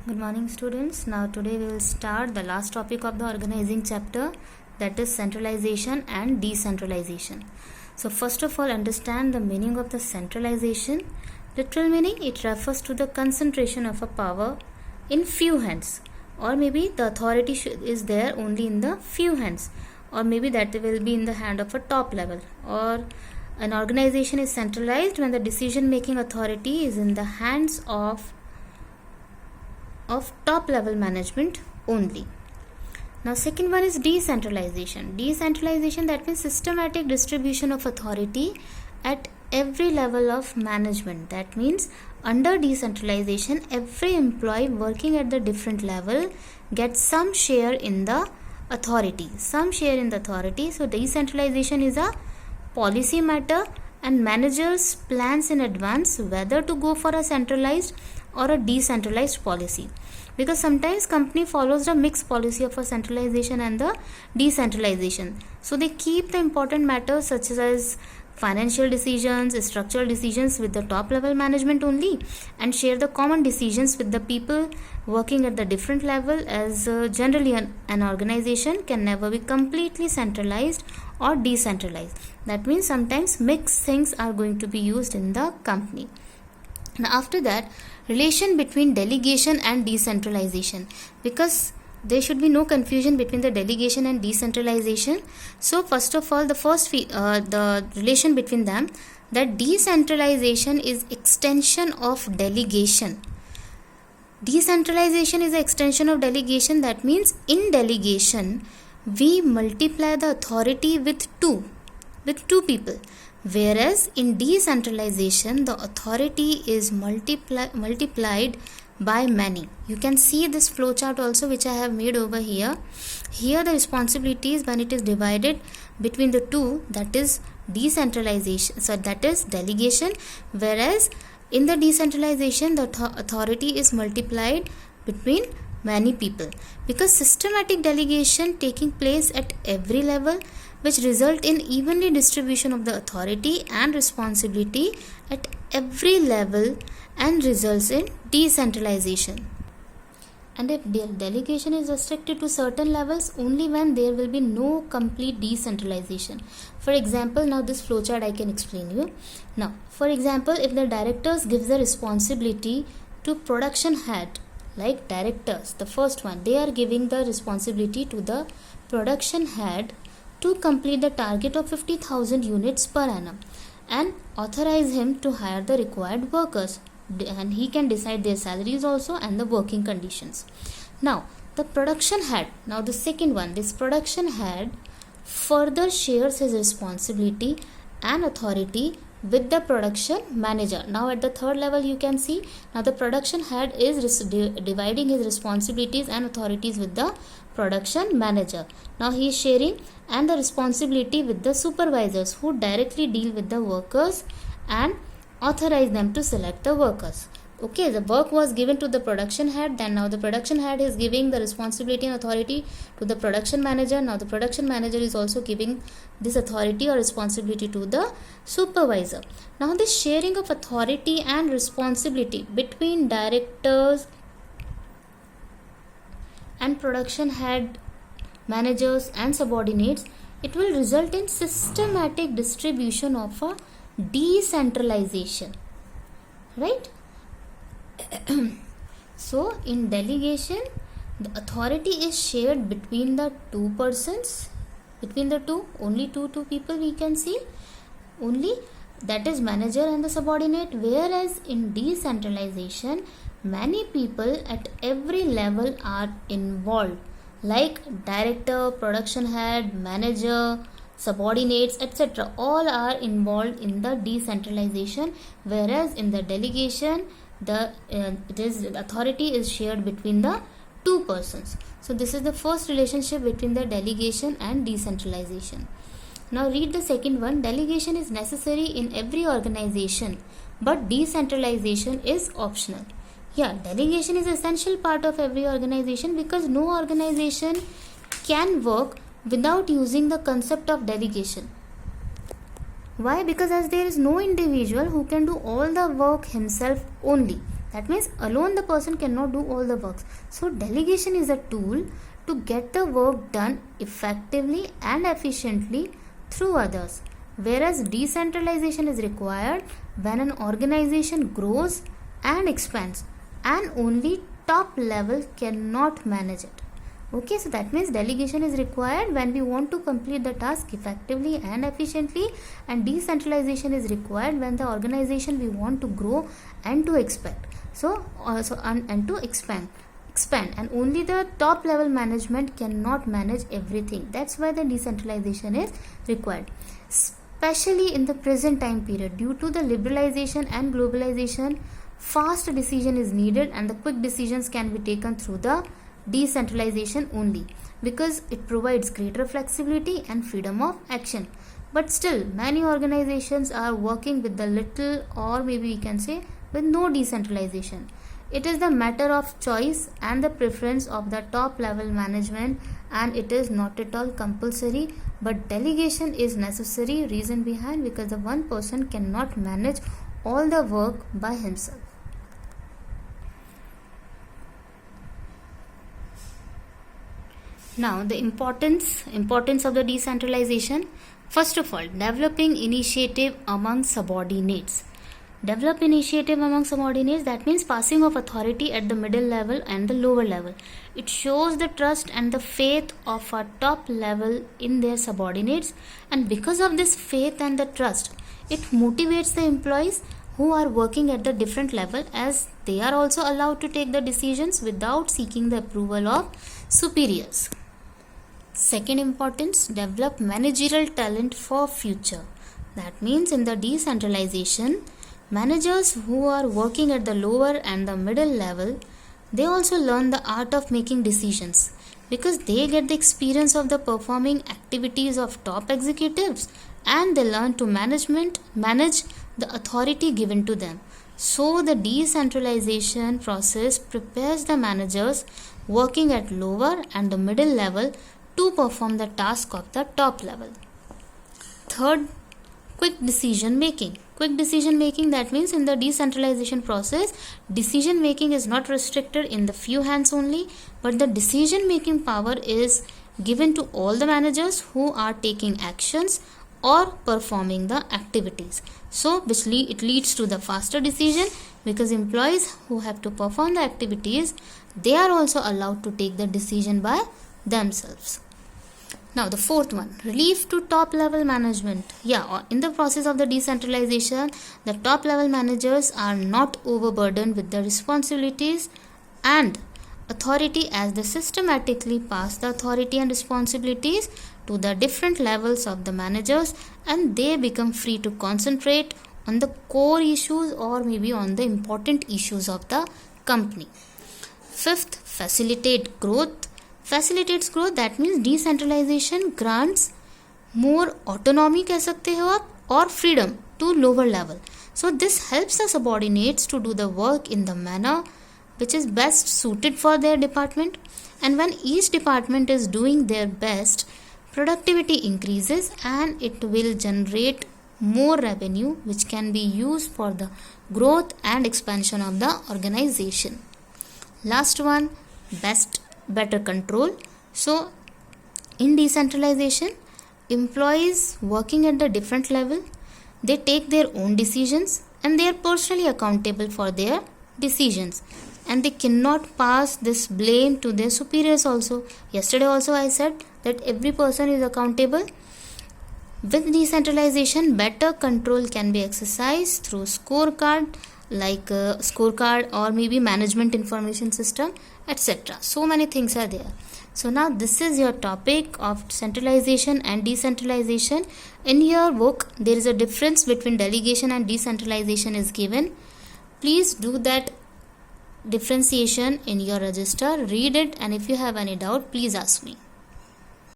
Good morning, students. Now today we will start the last topic of the organizing chapter, that is centralization and decentralization. So first of all, understand the meaning of the centralization. Literal meaning, it refers to the concentration of a power in few hands, or maybe the authority is there only in the few hands, or maybe that will be in the hand of a top level, or an organization is centralized when the decision making authority is in the hands of top level management only. Now second one is decentralization. Decentralization, that means systematic distribution of authority at every level of management. That means under decentralization, every employee working at the different level gets some share in the authority. So decentralization is a policy matter, and managers plans in advance whether to go for a centralized or a decentralized policy, because sometimes company follows the mixed policy of a centralization and the decentralization. So they keep the important matters such as financial decisions, structural decisions with the top level management only, and share the common decisions with the people working at the different level, as generally an organization can never be completely centralized or decentralized. That means sometimes mixed things are going to be used in the company. Now after that, relation between delegation and decentralization, because there should be no confusion between the delegation and decentralization. So first of all, the relation between them, that decentralization is extension of delegation. Decentralization is an extension of delegation. That means in delegation we multiply the authority with two people, whereas in decentralization the authority is multiplied by many. You can see this flowchart also, which I have made over here. Here the responsibilities, when it is divided between the two, that is decentralization, so that is delegation, whereas in the decentralization the authority is multiplied between many people, because systematic delegation taking place at every level, which result in evenly distribution of the authority and responsibility at every level and results in decentralization. And if delegation is restricted to certain levels, only when there will be no complete decentralization. For example, now this flowchart I can explain you. Now, for example, if the directors gives the responsibility to production head, like directors, the first one, they are giving the responsibility to the production head to complete the target of 50,000 units per annum and authorize him to hire the required workers, and he can decide their salaries also and the working conditions. Now the production head, now the second one, this production head further shares his responsibility and authority with the production manager. Now at the third level you can see, now the production head is dividing his responsibilities and authorities with the production manager. Now he is sharing and the responsibility with the supervisors, who directly deal with the workers and authorize them to select the workers. Okay, the work was given to the production head, then now the production head is giving the responsibility and authority to the production manager. Now the production manager is also giving this authority or responsibility to the supervisor. Now this sharing of authority and responsibility between directors and production head, managers and subordinates, it will result in systematic distribution of a decentralization, right? So in delegation the authority is shared between the two persons, only two people we can see only, that is manager and the subordinate, whereas in decentralization many people at every level are involved, like director, production head, manager, subordinates, etc. all are involved in the decentralization, whereas in the delegation the authority is shared between the two persons. So this is the first relationship between the delegation and decentralization. Now read the second one. Delegation is necessary in every organization, but decentralization is optional. Yeah, delegation is essential part of every organization, because no organization can work without using the concept of delegation. Why? Because as there is no individual who can do all the work himself only. That means alone the person cannot do all the works. So delegation is a tool to get the work done effectively and efficiently through others. Whereas decentralization is required when an organization grows and expands and only top level cannot manage it. Okay, so that means delegation is required when we want to complete the task effectively and efficiently, and decentralization is required when the organization we want to grow and to expand. So also and to expand, and only the top level management cannot manage everything. That's why the decentralization is required, especially in the present time period. Due to the liberalization and globalization, fast decision is needed, and the quick decisions can be taken through the decentralization only, because it provides greater flexibility and freedom of action. But still many organizations are working with the little, or maybe we can say with no decentralization. It is the matter of choice and the preference of the top level management, and it is not at all compulsory, but delegation is necessary. Reason behind, because the one person cannot manage all the work by himself. Now the importance of the decentralization. First of all, developing initiative among subordinates. Develop initiative among subordinates, that means passing of authority at the middle level and the lower level. It shows the trust and the faith of a top level in their subordinates, and because of this faith and the trust, it motivates the employees who are working at the different level, as they are also allowed to take the decisions without seeking the approval of superiors. Second importance, develop managerial talent for future. That means in the decentralization, managers who are working at the lower and the middle level, they also learn the art of making decisions, because they get the experience of the performing activities of top executives, and they learn to manage the authority given to them. So the decentralization process prepares the managers working at lower and the middle level to perform the task of the top level. Third, quick decision making. Quick decision making, that means in the decentralization process, decision making is not restricted in the few hands only, but the decision making power is given to all the managers who are taking actions or performing the activities. So it leads to the faster decision, because employees who have to perform the activities, they are also allowed to take the decision by themselves. Now the fourth one, relief to top level management. In the process of the decentralization, the top level managers are not overburdened with the responsibilities and authority, as they systematically pass the authority and responsibilities to the different levels of the managers, and they become free to concentrate on the core issues or maybe on the important issues of the company. Fifth, facilitate growth. Facilitates growth, that means decentralization grants more autonomy कह सकते हो आप, और freedom to lower level. So this helps the subordinates to do the work in the manner which is best suited for their department, and when each department is doing their best, productivity increases and it will generate more revenue which can be used for the growth and expansion of the organization. Last one, better control. So in decentralization, employees working at the different level, they take their own decisions and they are personally accountable for their decisions, and they cannot pass this blame to their superiors also. Yesterday also I said that every person is accountable. With decentralization, better control can be exercised through scorecard, like scorecard or maybe management information system, etc. So many things are there. So now this is your topic of centralization and decentralization. In your book there is a difference between delegation and decentralization is given. Please do that differentiation in your register, read it, and if you have any doubt, please ask me.